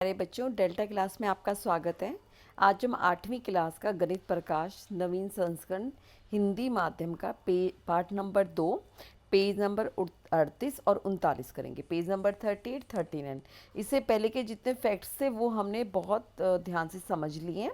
प्यारे बच्चों, delta class में आपका स्वागत है। आज हम 8वीं क्लास का गणित प्रकाश नवीन संस्करण हिंदी माध्यम का पाठ नंबर 2 पेज नंबर 38 और 39 करेंगे। Page number 38 39। इससे पहले के जितने फैक्ट्स थे वो हमने बहुत ध्यान से समझ लिए हैं।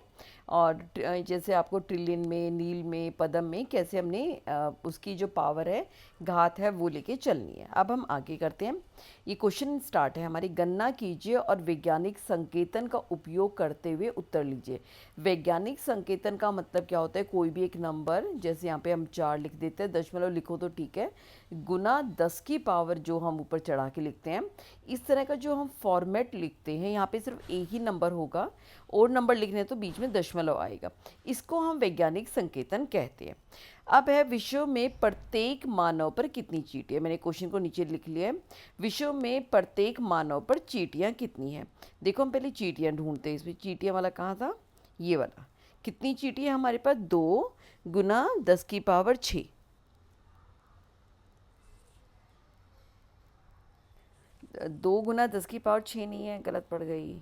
और जैसे आपको ट्रिलियन में, नील में, पदम में कैसे हमने उसकी जो पावर है, घात है, वो लेके चलनी है। अब हम आगे करते हैं। ये क्वेश्चन स्टार्ट है हमारी। गणना कीजिए और वैज्ञानिक संकेतन का उपयोग करते हुए उत्तर लीजिए। वैज्ञानिक संकेतन का मतलब क्या होता है? कोई भी एक नंबर, जैसे यहाँ पे हम 4 लिख देते हैं, दशमलव लिखो तो ठीक है, गुना 10 की पावर जो हम ऊपर चढ़ा के लिखते हैं, इस तरह का जो हम फॉर्मेट लिखते हैं, यहाँ पे सिर्फ एक ही नंबर होगा और नंबर लिखने तो बीच में दशमलव आएगा, इसको हम वैज्ञानिक संकेतन कहते हैं। अब है विश्व में प्रत्येक मानव पर कितनी चींटियां। मैंने क्वेश्चन को नीचे लिख लिया है। विश्व में प्रत्येक मानव पर चींटियां कितनी हैं? देखो हम पहले चींटियां ढूंढते हैं। इसमें चींटियां वाला कहाँ था? ये वाला। कितनी चींटियां हमारे पास? 2 गुना 10 की पावर 6। 2 गुना 10 की पावर 6 नहीं है, गलत पड़ गई।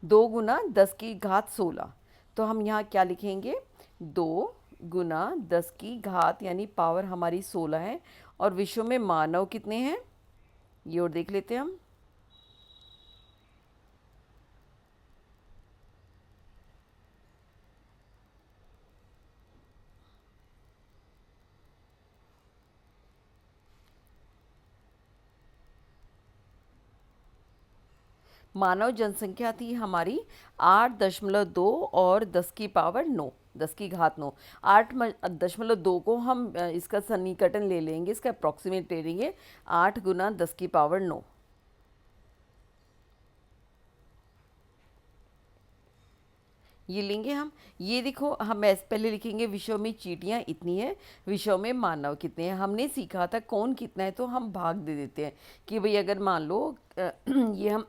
2 गुना 10 की घात 16। तो हम यहाँ क्या लिखेंगे? 2 गुना 10 की घात यानी पावर हमारी 16 है। और विश्व में मानव कितने हैं? ये और देख लेते हैं हम। मानव जनसंख्या थी हमारी 8.2 और 10 की पावर 9, 10 की घात 9। 8.2 को हम इसका सन्निकटन ले लेंगे, इसका अप्रॉक्सीमेट ले लेंगे। 8 गुना 10 की पावर 9। ये लेंगे हम। ये देखो, हम ऐसे पहले लिखेंगे विश्व में चींटियां इतनी है, विश्व में मानव कितने हैं। हमने सीखा था कौन कितना है, तो हम भाग दे देते हैं कि भाई अगर मान लो ये हम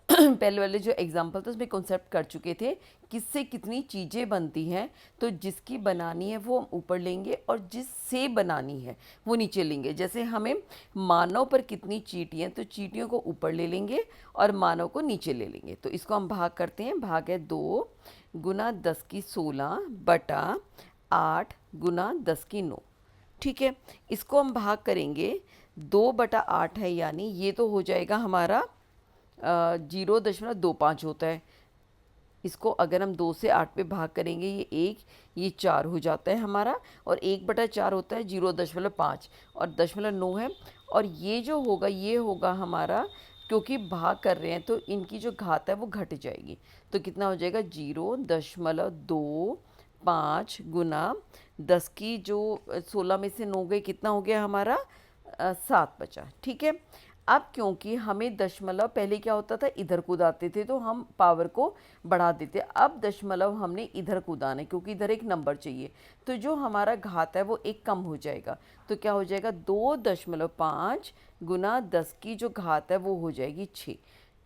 पहले वाले जो एग्जाम्पल था उसमें कॉन्सेप्ट कर चुके थे, किससे कितनी चीज़ें बनती हैं। तो जिसकी बनानी है वो हम ऊपर लेंगे और जिससे बनानी है वो नीचे लेंगे। जैसे हमें मानव पर कितनी चींटियाँ, तो चींटियों को ऊपर ले लेंगे और मानव को नीचे ले लेंगे। तो इसको हम भाग करते हैं। भाग है 2 गुना 10 की 16 बटा 8 गुना 10 की 9। ठीक है, इसको हम भाग करेंगे। 2/8 है, यानी ये तो हो जाएगा हमारा 0.25 होता है। इसको अगर हम 2 से 8 पे भाग करेंगे, ये 1, ये 4 हो जाता है हमारा। और 1/4 होता है 0.5 और 0.9 है। और ये जो होगा ये होगा हमारा, क्योंकि भाग कर रहे हैं तो इनकी जो घात है वो घट जाएगी। तो कितना हो जाएगा? 0.25 गुना 10 की जो 16 में से 9 गए, कितना हो गया हमारा? 7 बचा। ठीक है। अब क्योंकि हमें दशमलव पहले क्या होता था, इधर कूदाते थे तो हम पावर को बढ़ा देते। अब दशमलव हमने इधर कूदाना है क्योंकि इधर एक नंबर चाहिए, तो जो हमारा घात है वो एक कम हो जाएगा। तो क्या हो जाएगा? 2.5 गुना 10 की जो घात है वो हो जाएगी 6।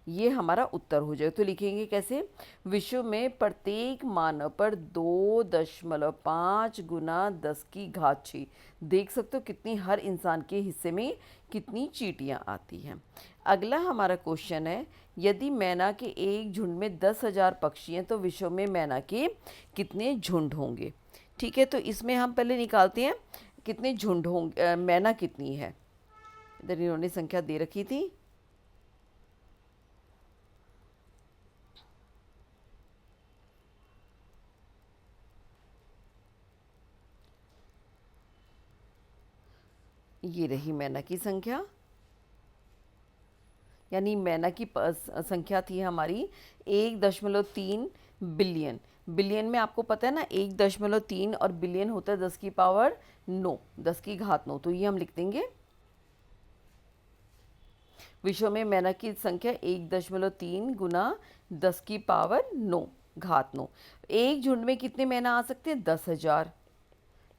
ये हमारा उत्तर हो जाएगा। तो लिखेंगे कैसे? विश्व में प्रत्येक मानव पर 2.5 गुना 10 की घात 6। देख सकते हो कितनी हर इंसान के हिस्से में कितनी चींटियाँ आती हैं। अगला हमारा क्वेश्चन है, यदि मैना के एक झुंड में 10,000 पक्षी हैं तो विश्व में मैना के कितने झुंड होंगे? ठीक है, तो इसमें हम पहले निकालते हैं कितने झुंड होंगे, मैना कितनी है। इधर इन्होंने संख्या दे रखी थी। ये रही मैना की संख्या, यानी मैना की संख्या थी हमारी 1.3 बिलियन। बिलियन में आपको पता है ना, 1.3 और बिलियन होता है 10 की पावर 9, 10 की घात 9। तो ये हम लिख देंगे। विश्व में मैना की संख्या 1.3 गुना 10 की पावर 9 घात 9। एक झुंड में कितने मैना आ सकते हैं? 10,000।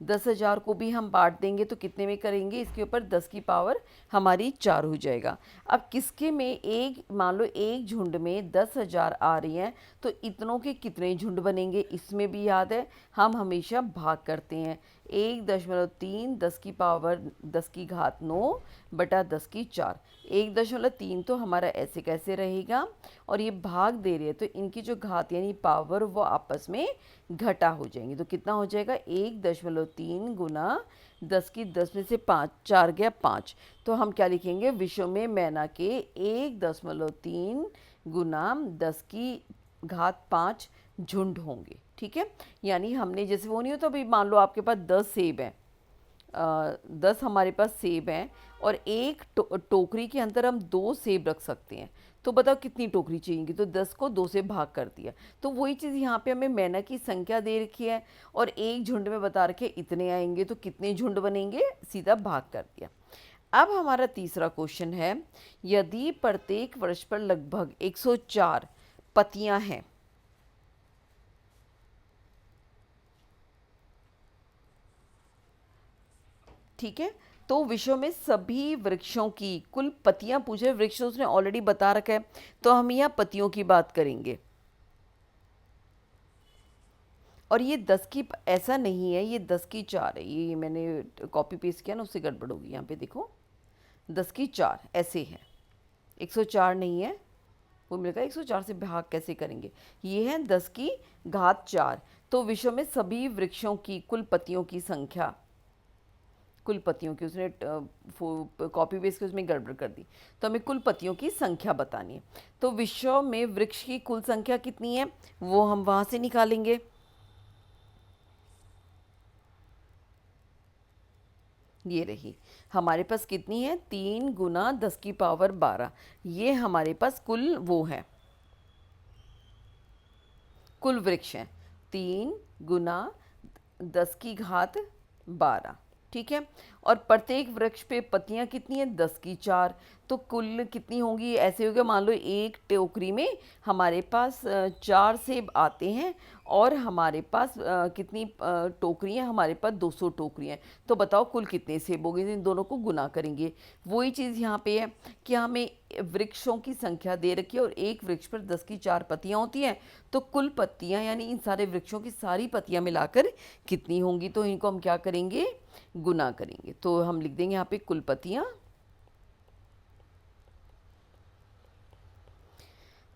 10,000 को भी हम बांट देंगे तो कितने में करेंगे? इसके ऊपर 10 की पावर हमारी 4 हो जाएगा। अब किसके में एक, मान लो एक झुंड में 10,000 आ रही हैं, तो इतनों के कितने झुंड बनेंगे? इसमें भी याद है हम हमेशा भाग करते हैं। 1.3 10 की घात 9 बटा 10 की 4। 1.3 तो हमारा ऐसे कैसे रहेगा, और ये भाग दे रही है तो इनकी जो घात यानी पावर वो आपस में घटा हो जाएंगी। तो कितना हो जाएगा, 1.3 गुना 10 की 10 में से 5, 4 गया 5। तो हम क्या लिखेंगे, विश्व में मैना के 1.3 गुना 10 की घात 5 झुंड होंगे। ठीक है, यानी हमने जैसे वो नहीं होता, अभी मान लो आपके पास 10 सेब हैं, 10 हमारे पास सेब हैं और एक टोकरी के अंदर हम 2 सेब रख सकते हैं। तो बताओ कितनी टोकरी चाहिएगी, तो 10 को 2 से भाग कर दिया। तो वही चीज़ यहाँ पे हमें मैना की संख्या दे रखी है और एक झुंड में बता रखे इतने आएंगे, तो कितने झुंड बनेंगे, सीधा भाग कर दिया। अब हमारा तीसरा क्वेश्चन है, यदि प्रत्येक वृक्ष पर लगभग 104 पत्तियां हैं, ठीक है, तो विश्व में सभी वृक्षों की कुल पत्तियां पूछे, वृक्ष तो उसने ऑलरेडी बता रखा है, तो हम यहाँ पत्तियों की बात करेंगे। और ये 10 की ऐसा नहीं है, ये 10 की 4 है, ये मैंने कॉपी पेस्ट किया ना, उससे गड़बड़ होगी। यहाँ पे देखो 10 की 4 ऐसे है, 104 नहीं है, वो मिलेगा 104 से भाग कैसे करेंगे, ये है 10 की घात 4। तो विश्व में सभी वृक्षों की कुल पत्तियों की संख्या, कुल पत्तियों की उसने कॉपी पेस्ट के उसमें गड़बड़ कर दी, तो हमें कुल पत्तियों की संख्या बतानी है। तो विश्व में वृक्ष की कुल संख्या कितनी है, वो हम वहाँ से निकालेंगे। ये रही हमारे पास कितनी है, 3 गुना 10 की पावर 12, ये हमारे पास कुल वो है, कुल वृक्ष हैं, 3 गुना 10 की घात 12। ठीक है, और प्रत्येक वृक्ष पे पत्तियां कितनी हैं, 10 की 4। तो कुल कितनी होंगी, ऐसे हो गया, मान लो एक टोकरी में हमारे पास 4 सेब आते हैं और हमारे पास कितनी टोकरियाँ, हमारे पास 200 टोकरियाँ। तो बताओ कुल कितने सेब हो गए, इन दोनों को गुना करेंगे। वही चीज़ यहाँ पे है कि हमें वृक्षों की संख्या दे रखी है और एक वृक्ष पर 10 की 4 पत्तियाँ होती हैं, तो कुल पत्तियाँ यानी इन सारे वृक्षों की सारी पत्तियाँ मिलाकर कितनी होंगी, तो इनको हम क्या करेंगे, गुना करेंगे। तो हम लिख देंगे यहाँ पे कुल पत्तियाँ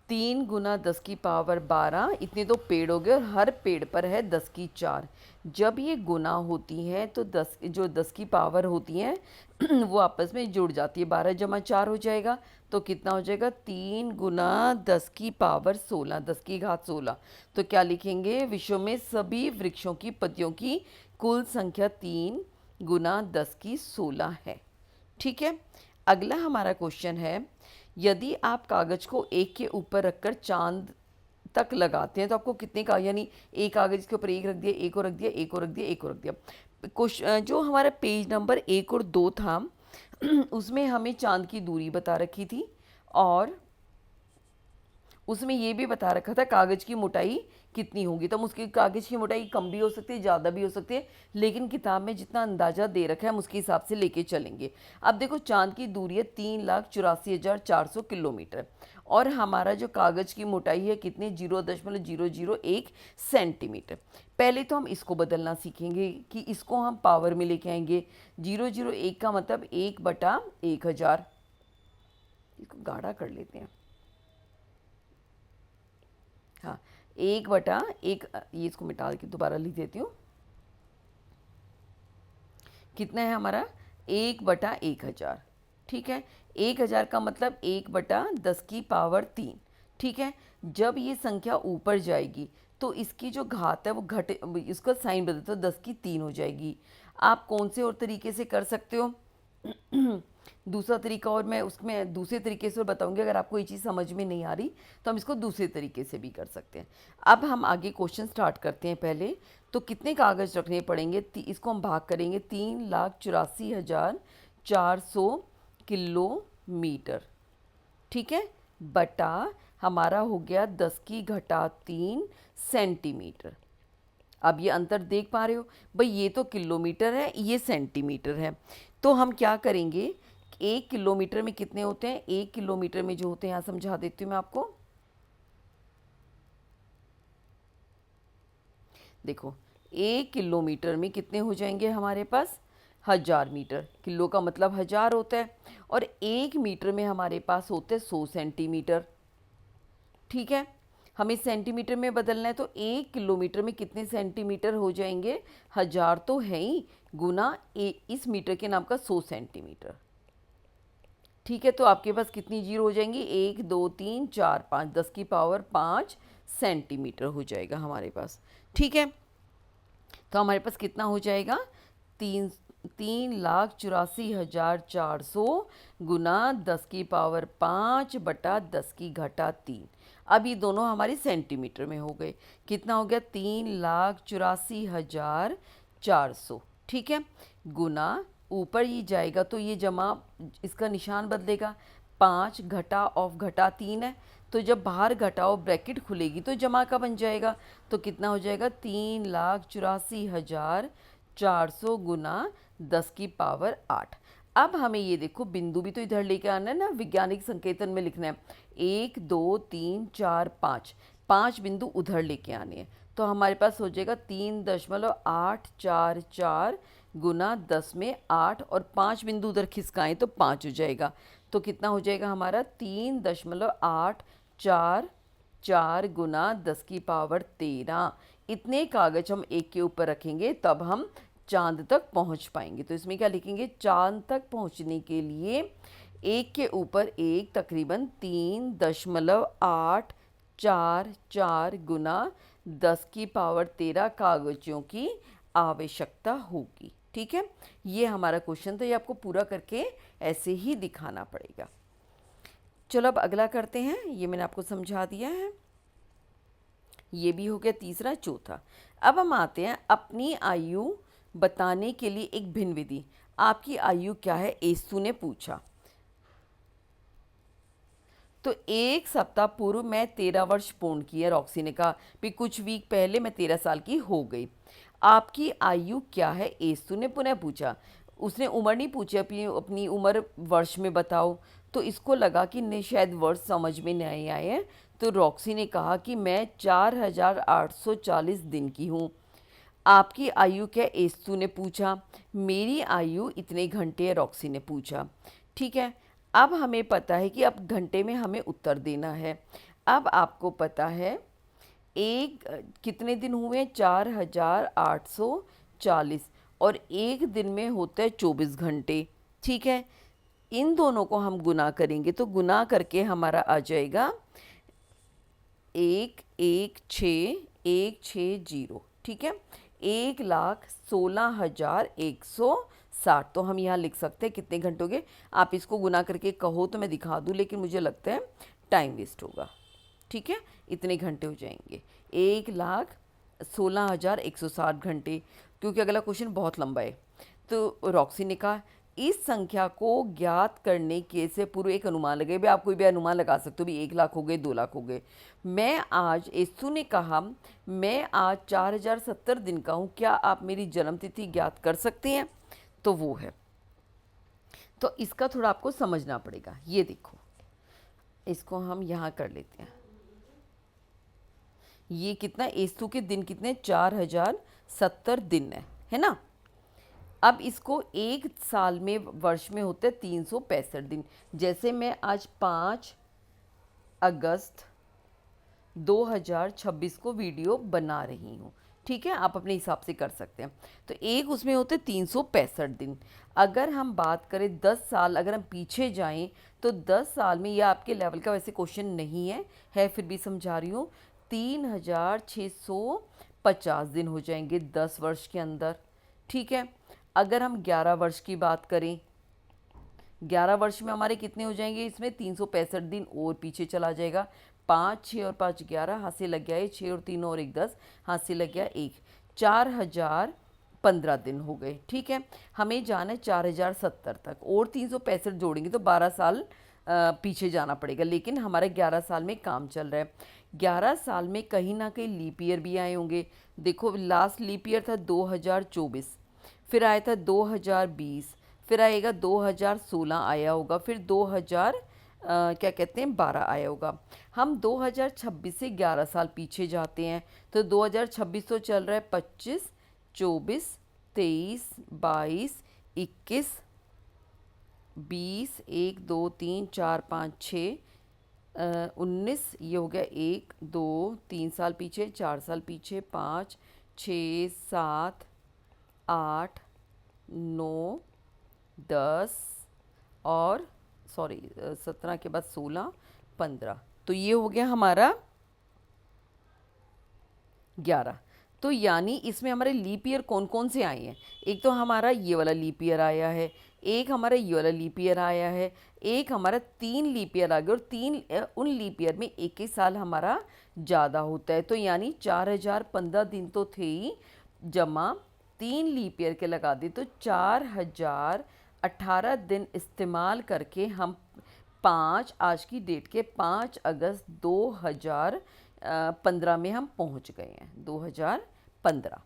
3 गुना 10 की पावर 12, इतने तो पेड़ हो गए और हर पेड़ पर है 10 की 4। जब ये गुना होती हैं तो 10 जो 10 की पावर होती हैं वो आपस में जुड़ जाती है, 12 जमा 4 हो जाएगा, तो कितना हो जाएगा, 3 गुना 10 की पावर 16, 10 की घात 16। तो क्या लिखेंगे, विश्व में सभी वृक्षों की पत्तियों की कुल संख्या 3 गुना 10 की 16 है। ठीक है, अगला हमारा क्वेश्चन है, यदि आप कागज को एक के ऊपर रखकर चांद तक लगाते हैं तो आपको कितने का, यानी एक कागज के ऊपर एक रख दिया, एक और रख दिया, एक और रख दिया, एक और रख दिया। क्वेश्चन जो हमारा पेज नंबर 1 और 2 था उसमें हमें चांद की दूरी बता रखी थी और उसमें ये भी बता रखा था कागज़ की मोटाई कितनी होगी। तो हम उसकी कागज़ की मोटाई कम भी हो सकती है, ज़्यादा भी हो सकती है, लेकिन किताब में जितना अंदाज़ा दे रखा है हम उसके हिसाब से लेके चलेंगे। अब देखो चांद की दूरी है 3,84,400 किलोमीटर और हमारा जो कागज़ की मोटाई है कितने, 0.001 सेंटीमीटर। पहले तो हम इसको बदलना सीखेंगे कि इसको हम पावर में लेके आएंगे। 001 का मतलब 1/1000, इसको गाढ़ा कर लेते हैं, हाँ 1/1, ये इसको मिटा के दोबारा लिख देती हूँ, कितना है हमारा 1/1000। ठीक है, 1000 का मतलब 1/10 की पावर 3। ठीक है, जब ये संख्या ऊपर जाएगी तो इसकी जो घात है वो घटे, इसका साइन बदल तो 10 की 3 हो जाएगी। आप कौन से और तरीके से कर सकते हो दूसरा तरीका, और मैं उसमें दूसरे तरीके से बताऊंगी, अगर आपको ये चीज़ समझ में नहीं आ रही तो हम इसको दूसरे तरीके से भी कर सकते हैं। अब हम आगे क्वेश्चन स्टार्ट करते हैं। पहले तो कितने कागज़ रखने पड़ेंगे, इसको हम भाग करेंगे 3,84,400 किलोमीटर। ठीक है, बटा हमारा हो गया 10 की घटा 3 सेंटीमीटर। अब ये अंतर देख पा रहे हो भाई, ये तो किलोमीटर है, ये सेंटीमीटर है। तो हम क्या करेंगे, 1 किलोमीटर में कितने होते हैं, 1 किलोमीटर में जो होते हैं, यहाँ समझा देती हूँ मैं आपको। देखो 1 किलोमीटर में कितने हो जाएंगे हमारे पास? 1000 मीटर। किलो का मतलब 1000 होता है, और 1 मीटर में हमारे पास होते हैं 100 सेंटीमीटर। ठीक है, हमें सेंटीमीटर में बदलना है, तो 1 किलोमीटर में कितने सेंटीमीटर हो जाएंगे? 1000 तो है ही, गुना इस मीटर के नाम का 100 सेंटीमीटर। ठीक है, तो आपके पास कितनी जीरो हो जाएंगी? 1 2 3 4 5, 10 की पावर 5 सेंटीमीटर हो जाएगा हमारे पास। ठीक है, तो हमारे पास कितना हो जाएगा? 3,84,400 गुना 10 की पावर 5 बटा 10 की घटा 3। अब ये दोनों हमारी सेंटीमीटर में हो गए। कितना हो गया? 3,84,400। ठीक है, गुना ऊपर ये जाएगा तो ये जमा, इसका निशान बदलेगा। 5 घटा ऑफ घटा 3 है, तो जब बाहर घटाओ ब्रैकेट खुलेगी तो जमा का बन जाएगा। तो कितना हो जाएगा? 3,84,400 गुना 10 की पावर 8। अब हमें ये देखो बिंदु भी तो इधर लेके आना है ना, वैज्ञानिक संकेतन में लिखना है। 1 2 3 4 5, 5 बिंदु उधर लेके आने हैं। तो हमारे पास हो जाएगा 3,844 गुना 10 में 8, और 5 बिंदु उधर खिसकाएं तो 5 हो जाएगा। तो कितना हो जाएगा हमारा? 3,844 गुना 10 की पावर 13। इतने कागज हम एक के ऊपर रखेंगे तब हम चांद तक पहुंच पाएंगे। तो इसमें क्या लिखेंगे? चांद तक पहुंचने के लिए एक के ऊपर एक तकरीबन 3,844 गुना 10 की पावर 13 कागजों की आवश्यकता होगी। ठीक है, ये हमारा क्वेश्चन था, ये आपको पूरा करके ऐसे ही दिखाना पड़ेगा। चलो अब अगला करते हैं, ये मैंने आपको समझा दिया है, ये भी हो गया तीसरा। चौथा, अब हम आते हैं अपनी आयु बताने के लिए एक भिन्न विधि। आपकी आयु क्या है? एसु ने पूछा। तो 1 सप्ताह पूर्व मैं 13 वर्ष पूर्ण किए, रॉक्सी ने कहा। फिर कुछ वीक पहले मैं 13 साल की हो गई। आपकी आयु क्या है? एसु ने पुनः पूछा। उसने उम्र नहीं पूछी, अपनी अपनी उम्र वर्ष में बताओ। तो इसको लगा कि नहीं, शायद वर्ष समझ में नहीं आए हैं, तो रॉक्सी ने कहा कि मैं 4,840 दिन की हूँ। आपकी आयु क्या? एसु ने पूछा। मेरी आयु इतने घंटे है, रॉक्सी ने पूछा। ठीक है, अब हमें पता है कि अब घंटे में हमें उत्तर देना है। अब आपको पता है एक कितने दिन हुए? 4,840, और एक दिन में होता है 24 घंटे। ठीक है, इन दोनों को हम गुना करेंगे तो गुना करके हमारा आ जाएगा 1,1,6,1,6,0। ठीक है, 1,16,160। तो हम यहाँ लिख सकते हैं कितने घंटे हो गए। आप इसको गुना करके कहो तो मैं दिखा दूँ, लेकिन मुझे लगता है टाइम वेस्ट होगा। ठीक है, इतने घंटे हो जाएंगे 1,16,160 घंटे, क्योंकि अगला क्वेश्चन बहुत लंबा है। तो रॉक्सी ने कहा इस संख्या को ज्ञात करने के से पूर्व एक अनुमान लगे। भाई आप कोई भी अनुमान लगा सकते हो, भी 1 लाख हो गए, 2 लाख हो गए। मैं आज, एसु ने कहा, मैं आज 4,070 दिन का हूँ, क्या आप मेरी जन्म तिथि ज्ञात कर सकते हैं? तो वो है, तो इसका थोड़ा आपको समझना पड़ेगा। ये देखो, इसको हम यहाँ कर लेते हैं। ये कितना? एसु के दिन कितने? 4,070 दिन है ना। अब इसको एक साल में, वर्ष में होते हैं 365 दिन। जैसे मैं आज 5 अगस्त 2026 को वीडियो बना रही हूँ। ठीक है, आप अपने हिसाब से कर सकते हैं। तो एक उसमें होते 365 दिन। अगर हम बात करें 10 साल, अगर हम पीछे जाएं तो 10 साल में, यह आपके लेवल का वैसे क्वेश्चन नहीं है फिर भी समझा रही हूँ, 3,650 दिन हो जाएंगे 10 वर्ष के अंदर। ठीक है, अगर हम 11 वर्ष की बात करें, 11 वर्ष में हमारे कितने हो जाएंगे? इसमें 365 दिन और पीछे चला जाएगा। 5 6 और 5 11, हाथ से लग गया है 6 और 3 और 1 10, हाथ से लग गया 1, 4,015 दिन हो गए। ठीक है, हमें जाना है 4,070 तक, और 365 जोड़ेंगे तो 12 साल पीछे जाना पड़ेगा। लेकिन हमारा 11 साल में काम चल रहा है। 11 साल में कहीं ना कहीं लीप ईयर भी आए होंगे। देखो, लास्ट लीप ईयर था 2024, फिर आया था 2020, फिर आएगा 2016 आया होगा, फिर 12 आया होगा। हम 2026 से 11 साल पीछे जाते हैं, तो 2026 तो चल रहा है 25, 24, 23, 22, 21, 20, 1, 2, 3, 4, 5, 6, 19, ये हो गया 1, 2, 3 साल पीछे, 4 साल पीछे, 5, 6, 7, 8, 9, 10 और सॉरी 17 के बाद 16, 15, तो ये हो गया हमारा 11। तो यानी इसमें हमारे लीप ईयर कौन कौन से आए हैं? एक तो हमारा ये वाला लीप ईयर आया है, एक हमारा ये वाला लीप ईयर आया है, एक हमारा 3 लीप ईयर आ गया, और 3 उन लीप ईयर में एक ही साल हमारा ज़्यादा होता है। तो यानी 4015 दिन तो थे ही, जमा 3 लीप ईयर के लगा दे तो 4018 दिन इस्तेमाल करके हम 5 आज की डेट के 5 अगस्त 2015 में हम पहुंच गए हैं। 2015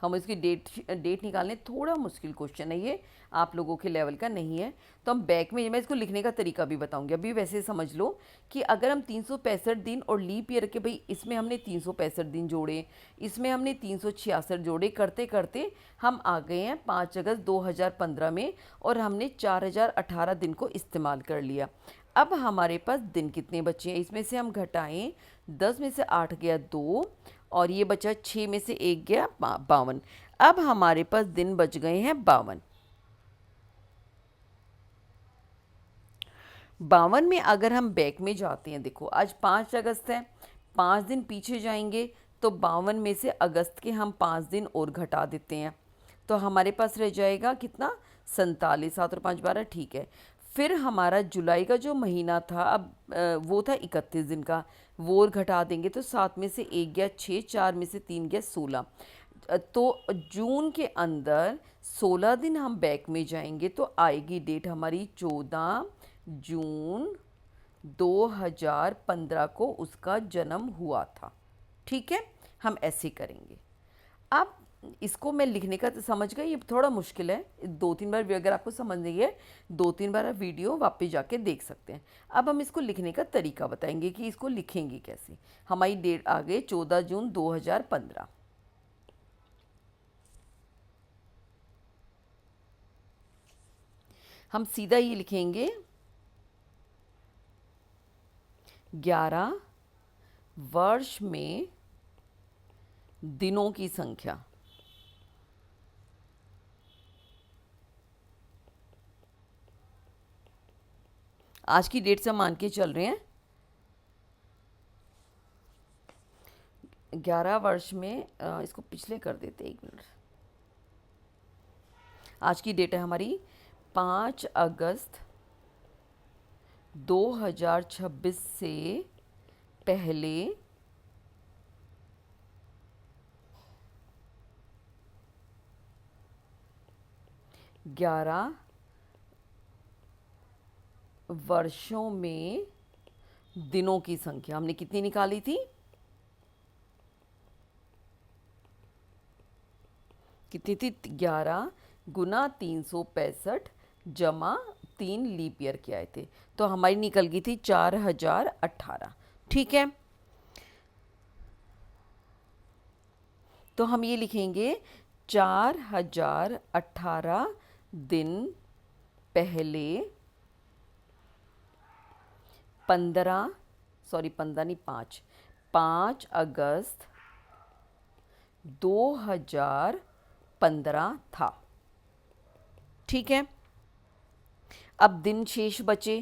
हम इसकी डेट निकालने, थोड़ा मुश्किल क्वेश्चन है ये, आप लोगों के लेवल का नहीं है। तो हम बैक में, मैं इसको लिखने का तरीका भी बताऊंगी। अभी वैसे समझ लो कि अगर हम 365 दिन और लीप ईयर के, भाई इसमें हमने 365 दिन जोड़े, इसमें हमने 366 जोड़े, करते करते हम आ गए हैं 5 अगस्त 2015 में, और हमने 4018 दिन को इस्तेमाल कर लिया। अब हमारे पास दिन कितने बचे हैं? इसमें से हम घटाएं, 10 में से 8 गया 2, और ये बचा 6 में से 1 गया 52। अब हमारे पास दिन बच गए हैं 52। 52 में अगर हम बैक में जाते हैं, देखो आज 5 अगस्त है, 5 दिन पीछे जाएंगे तो 52 में से अगस्त के हम 5 दिन और घटा देते हैं, तो हमारे पास रह जाएगा कितना? 47, 7 और 5 12, ठीक है। फिर हमारा जुलाई का जो महीना था, अब वो था 31 दिन का, वो और घटा देंगे तो 7 में से 1 गया 6, 4 में से 3 गया 16। तो जून के अंदर 16 दिन हम बैक में जाएंगे तो आएगी डेट हमारी 14 जून 2015 को उसका जन्म हुआ था। ठीक है, हम ऐसे करेंगे। अब इसको मैं लिखने का तो समझ गए, ये थोड़ा मुश्किल है, 2-3 बार भी अगर आपको समझ नहीं है, 2-3 बार आप वीडियो वापस जाके देख सकते हैं। अब हम इसको लिखने का तरीका बताएंगे कि इसको लिखेंगे कैसे। हमारी डेट आ गई 14 जून 2015। हम सीधा ये लिखेंगे 11 वर्ष में दिनों की संख्या। आज की डेट से मान के चल रहे हैं 11 वर्ष में, इसको पिछले कर देते, 1 मिनट। आज की डेट है हमारी 5 अगस्त 2026 से पहले 11 वर्षों में दिनों की संख्या हमने कितनी निकाली थी? कितनी थी? 11 गुना 365 जमा 3 लीप ईयर के आए थे, तो हमारी निकल गई थी 4018। ठीक है, तो हम ये लिखेंगे 4018 दिन पहले 15 नहीं 5 अगस्त 2015 था। ठीक है, अब दिन शेष बचे,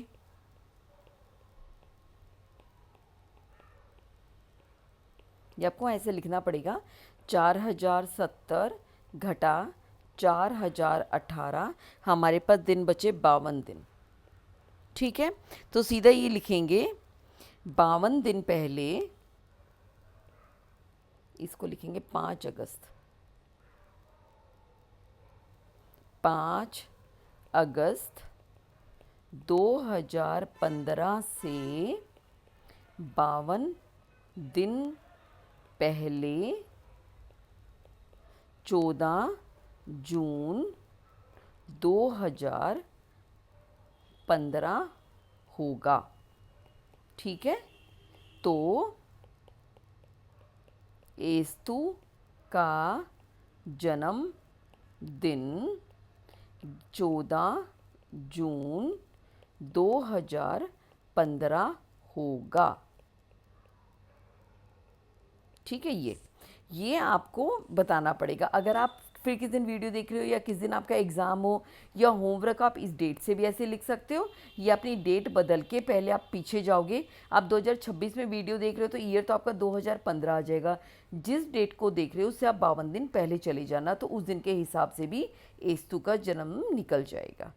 ये आपको ऐसे लिखना पड़ेगा, 4070 घटा 4018, हमारे पास दिन बचे 52 दिन। ठीक है, तो सीधा ये लिखेंगे 52 दिन पहले, इसको लिखेंगे 5 अगस्त। 5 अगस्त 2015 से 52 दिन पहले 14 जून 2015 होगा। ठीक है, तो एस्तु का जन्म दिन 14 जून 2015 होगा। ठीक है, ये आपको बताना पड़ेगा। अगर आप फिर किस दिन वीडियो देख रहे हो या किस दिन आपका एग्ज़ाम हो या होमवर्क, आप इस डेट से भी ऐसे लिख सकते हो, या अपनी डेट बदल के पहले आप पीछे जाओगे। आप 2026 में वीडियो देख रहे हो तो ईयर तो आपका 2015 आ जाएगा। जिस डेट को देख रहे हो उससे आप 52 दिन पहले चले जाना, तो उस दिन के हिसाब से भी एस्तु का जन्म निकल जाएगा।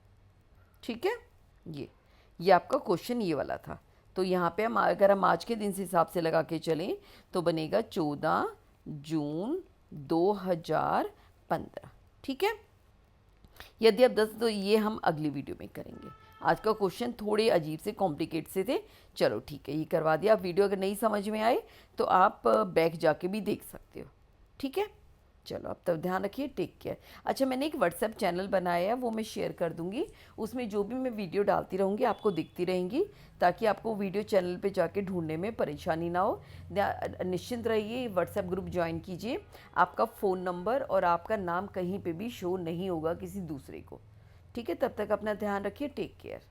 ठीक है, ये आपका क्वेश्चन ये वाला था। तो यहाँ पे हम अगर हम आज के दिन से हिसाब से लगा के चलें तो बनेगा 14 जून 2015। ठीक है, यदि आप 10 तो ये हम अगली वीडियो में करेंगे। आज का क्वेश्चन थोड़े अजीब से कॉम्प्लिकेट से थे। चलो ठीक है, ये करवा दिया। आप वीडियो अगर नहीं समझ में आए तो आप बैक जाके भी देख सकते हो। ठीक है, चलो अब तब ध्यान रखिए, टेक केयर। अच्छा, मैंने एक व्हाट्सएप चैनल बनाया है, वो मैं शेयर कर दूंगी। उसमें जो भी मैं वीडियो डालती रहूँगी आपको दिखती रहेंगी, ताकि आपको वीडियो चैनल पे जाके ढूंढने में परेशानी ना हो। निश्चिंत रहिए, व्हाट्सएप ग्रुप ज्वाइन कीजिए। आपका फ़ोन नंबर और आपका नाम कहीं पे भी शो नहीं होगा किसी दूसरे को। ठीक है, तब तक अपना ध्यान रखिए, टेक केयर।